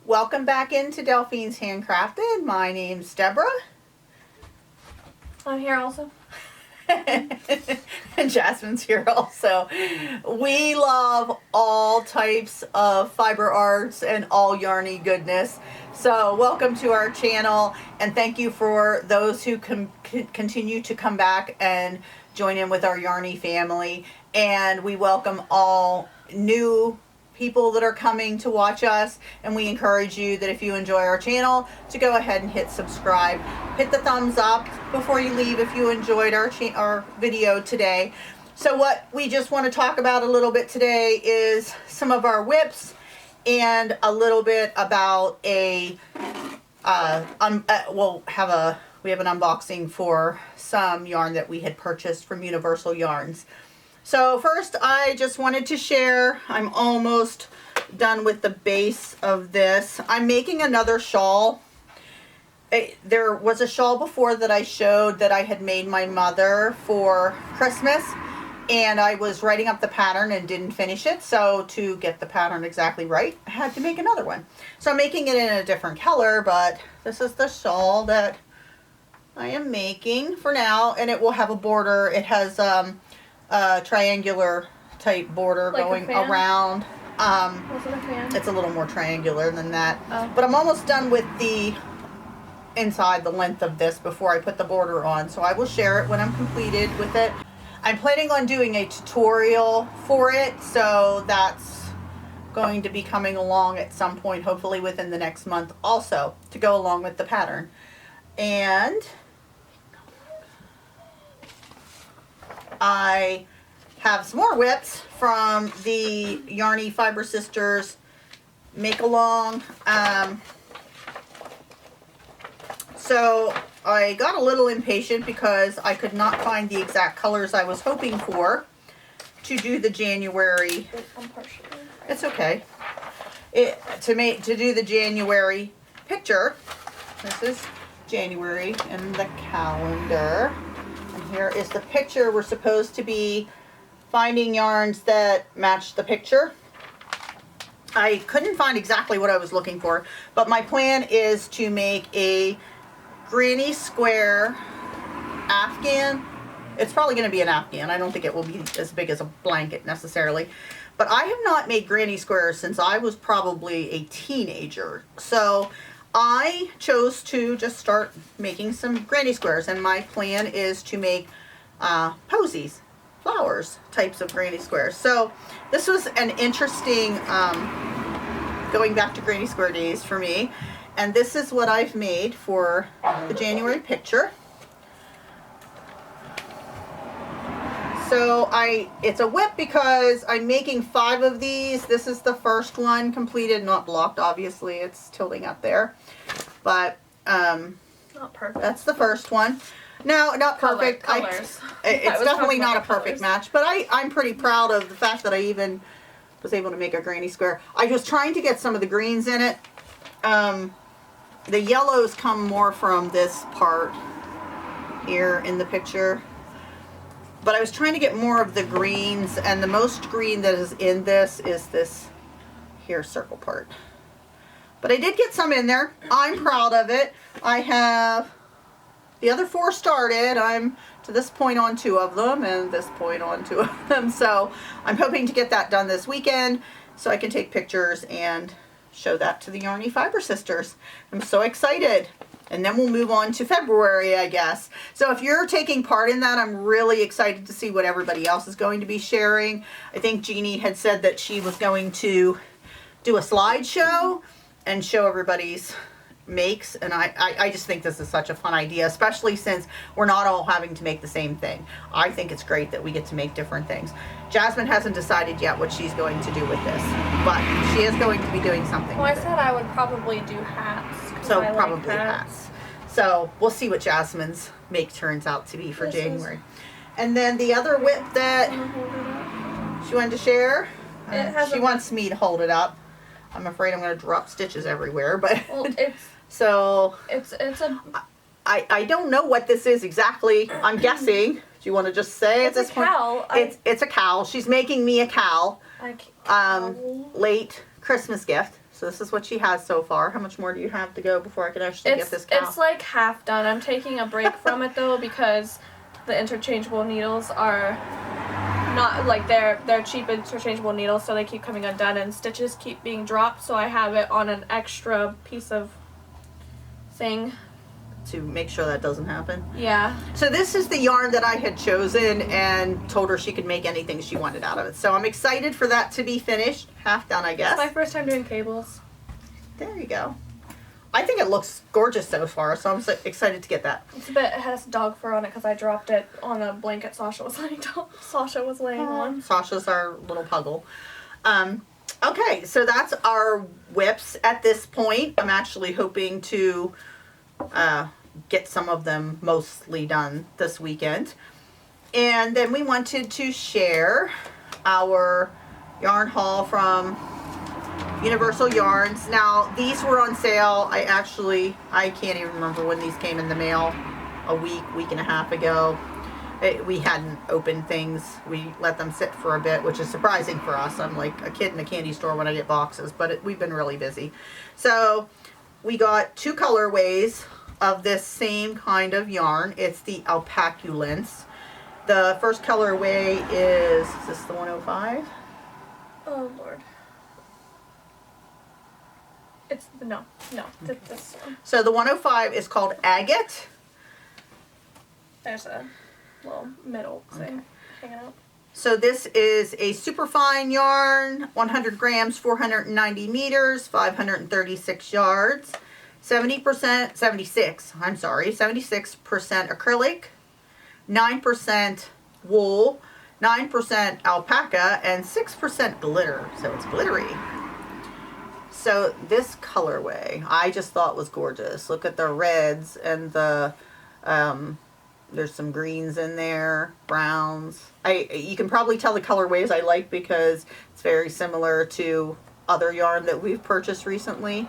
Welcome back into Delphine's Handcrafted. My name's Deborah. I'm here also. And Jasmine's here also. We love all types of fiber arts and all yarny goodness. So welcome to our channel, and thank you for those who continue to come back and join in with our yarny family. And we welcome all new people that are coming to watch us, and we encourage you that if you enjoy our channel to go ahead and hit subscribe. Hit the thumbs up before you leave if you enjoyed our video today. So what we just want to talk about a little bit today is some of our WIPS and a little bit about we have an unboxing for some yarn that we had purchased from Universal Yarns. So first, I just wanted to share, I'm almost done with the base of this. I'm making another shawl. There was a shawl before that I showed that I had made my mother for Christmas, and I was writing up the pattern and didn't finish it. So to get the pattern exactly right, I had to make another one. So I'm making it in a different color, but this is the shawl that I am making for now, and it will have a border. It has triangular type border like going around. Was it a fan? It's a little more triangular than that. Oh. But I'm almost done with the inside, the length of this before I put the border on. So I will share it when I'm completed with it. I'm planning on doing a tutorial for it, so that's going to be coming along at some point, hopefully within the next month also, to go along with the pattern. And I have some more WIPs from the Yarny Fiber Sisters make along. So I got a little impatient because I could not find the exact colors I was hoping for to do the January. It's okay. To do the January picture. This is January in the calendar. Here is the picture. We're supposed to be finding yarns that match the picture. I couldn't find exactly what I was looking for, but my plan is to make a granny square Afghan. It's probably going to be an Afghan. I don't think it will be as big as a blanket necessarily, but I have not made granny squares since I was probably a teenager. So I chose to just start making some granny squares, and my plan is to make posies, flowers types of granny squares. So this was an interesting going back to granny square days for me, and this is what I've made for the January picture. So it's a WIP because I'm making 5 of these. This is the first one completed, not blocked, obviously. It's tilting up there. But not perfect. That's the first one. No, not perfect. Colors. It's definitely not a perfect match, but I'm pretty proud of the fact that I even was able to make a granny square. I was trying to get some of the greens in it. The yellows come more from this part here in the picture. But I was trying to get more of the greens, and the most green that is in this is this here circle part. But I did get some in there. I'm proud of it. I have the other 4 started. I'm to this point on 2 of them, and this point on 2 of them. So I'm hoping to get that done this weekend so I can take pictures and show that to the Yarny Fiber Sisters. I'm so excited. And then we'll move on to February, I guess. So if you're taking part in that, I'm really excited to see what everybody else is going to be sharing. I think Jeannie had said that she was going to do a slideshow and show everybody's makes. And I just think this is such a fun idea, especially since we're not all having to make the same thing. I think it's great that we get to make different things. Jasmine hasn't decided yet what she's going to do with this, but she is going to be doing something. Well, I said I would probably do hats. So probably hats. So we'll see what Jasmine's make turns out to be for January. And then the other WIP that she wanted to share, she wants me to hold it up. I'm afraid I'm going to drop stitches everywhere, but well, it's so it's a. I don't know what this is exactly. I'm guessing. Do you want to just say at this point? It's a cowl. She's making me a cowl. Late Christmas gift. So this is what she has so far. How much more do you have to go before I can actually get this cow? It's like half done. I'm taking a break from it though because the interchangeable needles are not like they're cheap interchangeable needles, so they keep coming undone and stitches keep being dropped. So I have it on an extra piece of thing to make sure that doesn't happen. Yeah. So this is the yarn that I had chosen and told her she could make anything she wanted out of it. So I'm excited for that to be finished. Half done, I guess. It's my first time doing cables. There you go. I think it looks gorgeous so far, so I'm so excited to get that. It has dog fur on it because I dropped it on a blanket Sasha was laying on. Sasha's our little puggle. Okay, so that's our WIPs at this point. I'm actually hoping to get some of them mostly done this weekend. And then we wanted to share our yarn haul from Universal Yarns. Now, these were on sale. I can't even remember when these came in the mail, a week and a half ago. We hadn't opened things. We let them sit for a bit, which is surprising for us. I'm like a kid in a candy store when I get boxes, but we've been really busy. So we got 2 colorways of this same kind of yarn. It's the Alpaculence. The first colorway is this the 105? Oh Lord. It's no, this one. So the 105 is called Agate. There's a little middle thing hanging out. So this is a superfine yarn, 100 grams, 490 meters, 536 yards, 76% acrylic, 9% wool, 9% alpaca, and 6% glitter. So it's glittery. So this colorway, I just thought was gorgeous. Look at the reds and the, there's some greens in there, browns. You can probably tell the colorways I like because it's very similar to other yarn that we've purchased recently.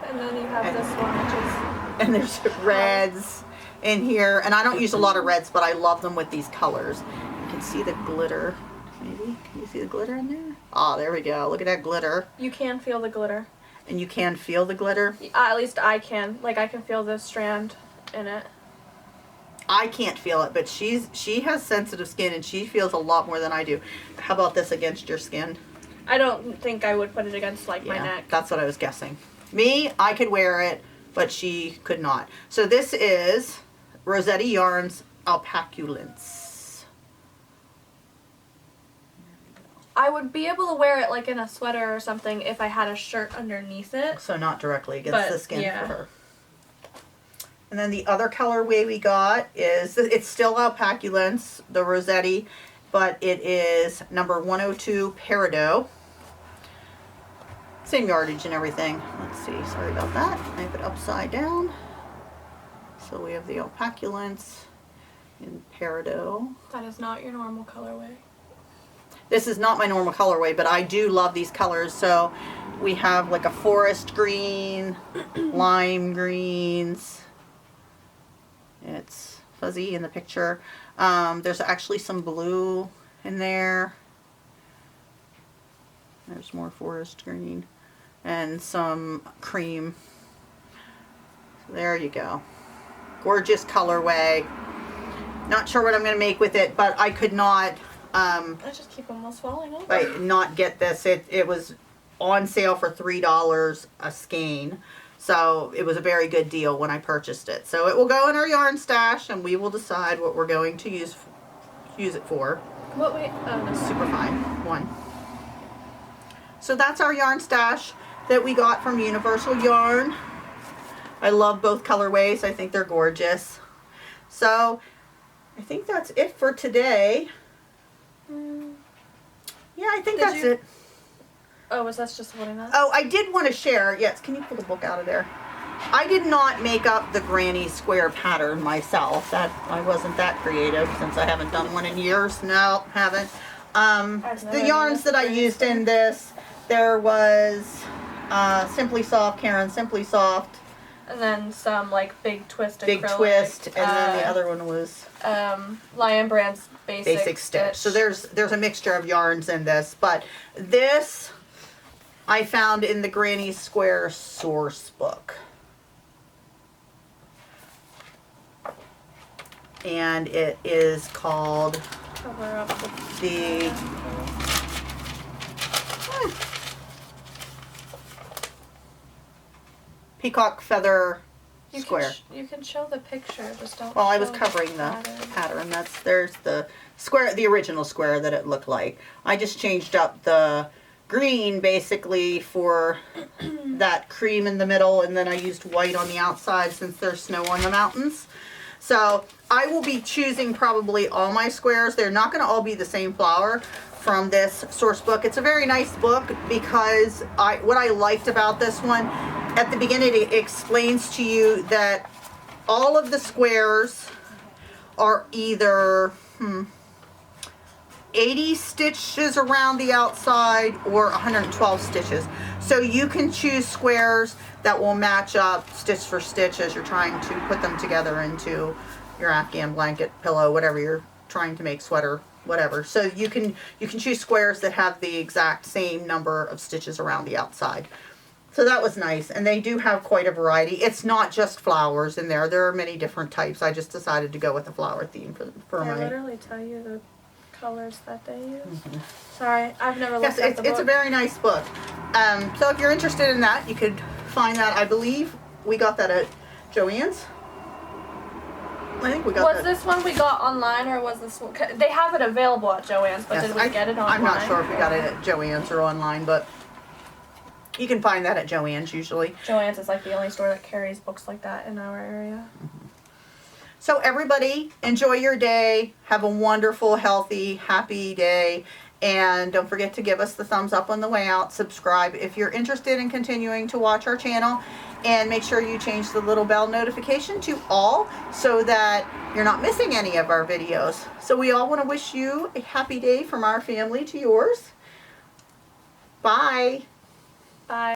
And then you have this one, which is... And there's reds in here. And I don't use a lot of reds, but I love them with these colors. You can see the glitter. Maybe. Can you see the glitter in there? Oh, there we go. Look at that glitter. You can feel the glitter. And you can feel the glitter? At least I can. Like, I can feel the strand in it. I can't feel it, but she has sensitive skin and she feels a lot more than I do. How about this against your skin? I don't think I would put it against, like, my neck. That's what I was guessing. Me, I could wear it, but she could not. So this is Rossetti Yarns Alpaculence. I would be able to wear it, like, in a sweater or something if I had a shirt underneath it. So not directly against the skin yeah. for her. And then the other colorway we got is, it's still Alpaculence, the Rossetti, but it is number 102 Peridot. Same yardage and everything. Let's see, sorry about that. I have it upside down. So we have the Alpaculence in Peridot. That is not your normal colorway. This is not my normal colorway, but I do love these colors. So we have like a forest green, lime greens. It's fuzzy in the picture. There's actually some blue in there. There's more forest green and some cream. So there you go. Gorgeous colorway. Not sure what I'm going to make with it, but I could not I just keep almost falling over. not get this. It was on sale for $3 a skein. So it was a very good deal when I purchased it. So it will go in our yarn stash and we will decide what we're going to use it for. What wait? Oh no. Superfine one. So that's our yarn stash that we got from Universal Yarn. I love both colorways. I think they're gorgeous. So I think that's it for today. Yeah, I think that's it. Oh, was that just one of that? Oh, I did want to share. Yes, can you pull the book out of there? I did not make up the granny square pattern myself. I wasn't that creative since I haven't done one in years. No, haven't. The yarns that I used in this, there was Simply Soft, Karen Simply Soft. And then some like Big Twist acrylic. Big Twist, and then the other one was Lion Brand's Basic Stitch. So there's a mixture of yarns in this, but this I found in the Granny Square source book. And it is called Cover up the Peacock Feather Square. You can show the picture, just don't. Well, I was show covering the pattern. pattern. There's the square, the original square that it looked like. I just changed up the green basically for that cream in the middle, and then I used white on the outside since there's snow on the mountains. So I will be choosing probably all my squares. They're not going to all be the same flower from this source book. It's a very nice book because what I liked about this one, at the beginning it explains to you that all of the squares are either 80 stitches around the outside or 112 stitches. So you can choose squares that will match up stitch for stitch as you're trying to put them together into your Afghan blanket, pillow, whatever you're trying to make, sweater, whatever. So you can choose squares that have the exact same number of stitches around the outside. So that was nice, and they do have quite a variety. It's not just flowers in there. There are many different types. I just decided to go with the flower theme for They my... literally tell you the colors that they use. Sorry, I've never looked at the book. It's a very nice book. So if you're interested in that, you could find that. I believe we got that at Joann's. I think we got Was this one we got online, or was this one? They have it available at Joann's, but Yes, did we get it online? I'm not sure if we got it at Joann's or online, but you can find that at Joann's usually. Joann's is like the only store that carries books like that in our area. So everybody, enjoy your day. Have a wonderful, healthy, happy day. And don't forget to give us the thumbs up on the way out. Subscribe if you're interested in continuing to watch our channel. And make sure you change the little bell notification to all so that you're not missing any of our videos. So we all want to wish you a happy day from our family to yours. Bye. Bye.